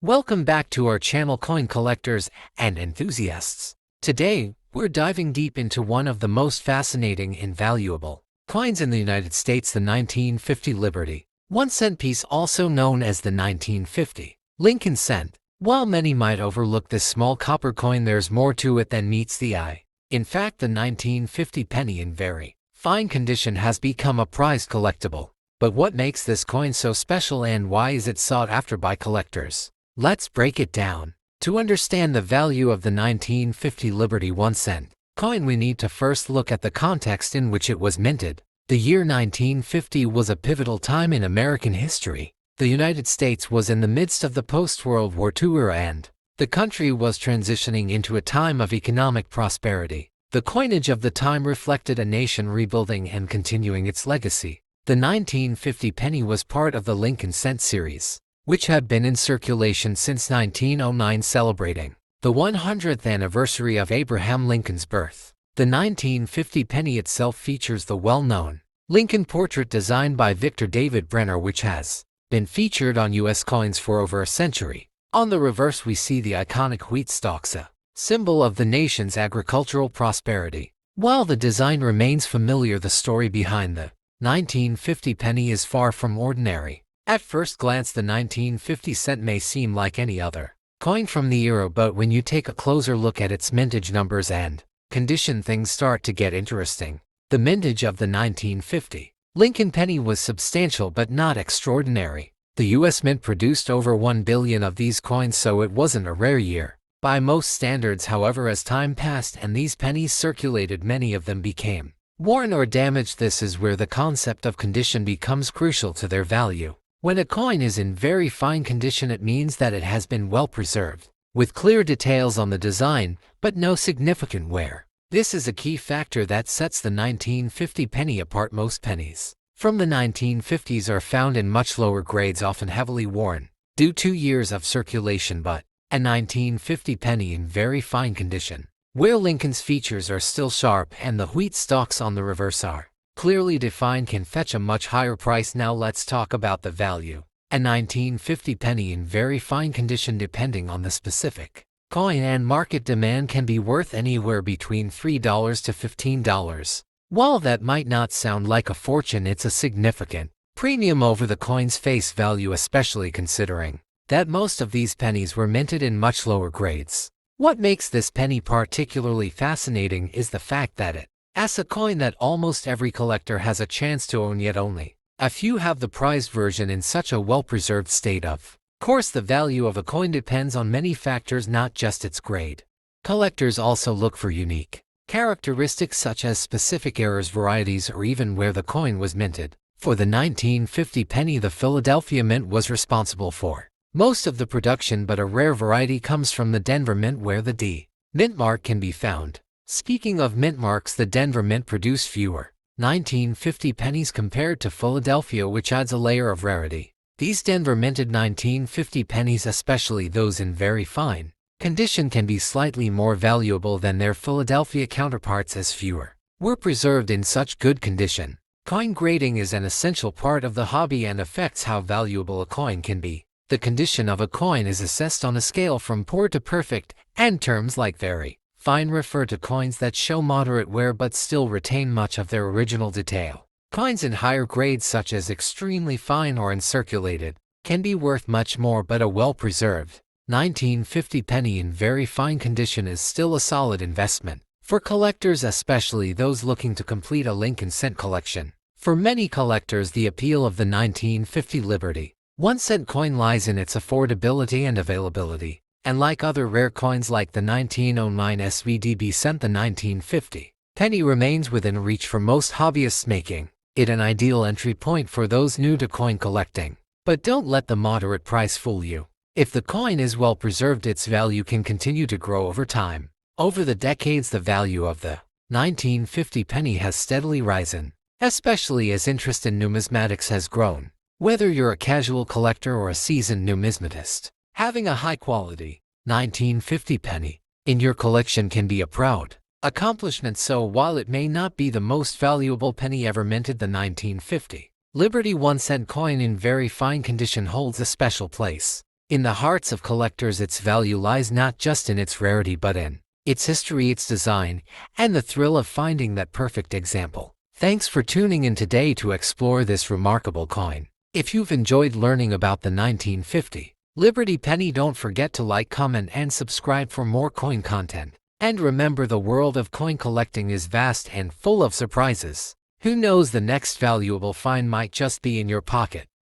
Welcome back to our channel, coin collectors and enthusiasts. Today, we're diving deep into one of the most fascinating and valuable coins in the United States, the 1950 Liberty 1-cent piece, also known as the 1950 Lincoln cent. While many might overlook this small copper coin, there's more to it than meets the eye. In fact, the 1950 penny in very fine condition has become a prized collectible. But what makes this coin so special, and why is it sought after by collectors? Let's break it down. To understand the value of the 1950 Liberty 1-cent coin, we need to first look at the context in which it was minted. The year 1950 was a pivotal time in American history. The United States was in the midst of the post-World War II era, and the country was transitioning into a time of economic prosperity. The coinage of the time reflected a nation rebuilding and continuing its legacy. The 1950 penny was part of the Lincoln cent series, which had been in circulation since 1909, celebrating the 100th anniversary of Abraham Lincoln's birth. The 1950 penny itself features the well-known Lincoln portrait designed by Victor David Brenner, which has been featured on U.S. coins for over a century. On the reverse, we see the iconic wheat stalks, a symbol of the nation's agricultural prosperity. While the design remains familiar, the story behind the 1950 penny is far from ordinary. At first glance, the 1950 cent may seem like any other coin from the era, but when you take a closer look at its mintage numbers and condition, things start to get interesting. The mintage of the 1950 Lincoln penny was substantial but not extraordinary. The U.S. Mint produced over 1 billion of these coins, so it wasn't a rare year by most standards. However, as time passed and these pennies circulated, many of them became worn or damaged. This is where the concept of condition becomes crucial to their value. When a coin is in very fine condition, it means that it has been well preserved, with clear details on the design, but no significant wear. This is a key factor that sets the 1950 penny apart. Most pennies from the 1950s are found in much lower grades, often heavily worn due to years of circulation, but a 1950 penny in very fine condition, where Lincoln's features are still sharp and the wheat stalks on the reverse are clearly defined, can fetch a much higher price. Now let's talk about the value. A 1950 penny in very fine condition, depending on the specific coin and market demand, can be worth anywhere between $3 to $15. While that might not sound like a fortune, it's a significant premium over the coin's face value, especially considering that most of these pennies were minted in much lower grades. What makes this penny particularly fascinating is the fact that it as a coin that almost every collector has a chance to own, yet only a few have the prized version in such a well-preserved state. Of course, the value of a coin depends on many factors, not just its grade. Collectors also look for unique characteristics such as specific eras, varieties, or even where the coin was minted. For the 1950 penny, the Philadelphia Mint was responsible for most of the production, but a rare variety comes from the Denver Mint, where the D Mint mark can be found. Speaking of mint marks, the Denver Mint produced fewer 1950 pennies compared to Philadelphia, which adds a layer of rarity. These Denver minted 1950 pennies, especially those in very fine condition, can be slightly more valuable than their Philadelphia counterparts, as fewer were preserved in such good condition. Coin grading is an essential part of the hobby and affects how valuable a coin can be. The condition of a coin is assessed on a scale from poor to perfect, and terms like very fine refer to coins that show moderate wear but still retain much of their original detail. Coins in higher grades, such as extremely fine or uncirculated, can be worth much more, but a well-preserved 1950 penny in very fine condition is still a solid investment for collectors, especially those looking to complete a Lincoln cent collection. For many collectors, the appeal of the 1950 Liberty 1-cent coin lies in its affordability and availability. And like other rare coins like the 1909 SVDB cent, the 1950 penny remains within reach for most hobbyists, making it an ideal entry point for those new to coin collecting. But don't let the moderate price fool you. If the coin is well preserved, its value can continue to grow over time. Over the decades, the value of the 1950 penny has steadily risen, especially as interest in numismatics has grown. Whether you're a casual collector or a seasoned numismatist, having a high-quality 1950 penny in your collection can be a proud accomplishment. So while it may not be the most valuable penny ever minted, the 1950 Liberty 1-cent coin in very fine condition holds a special place In the hearts of collectors, its value lies not just in its rarity but in its history, its design, and the thrill of finding that perfect example. Thanks for tuning in today to explore this remarkable coin. If you've enjoyed learning about the 1950 Liberty Penny, don't forget to like, comment, and subscribe for more coin content. And remember, the world of coin collecting is vast and full of surprises. Who knows, the next valuable find might just be in your pocket.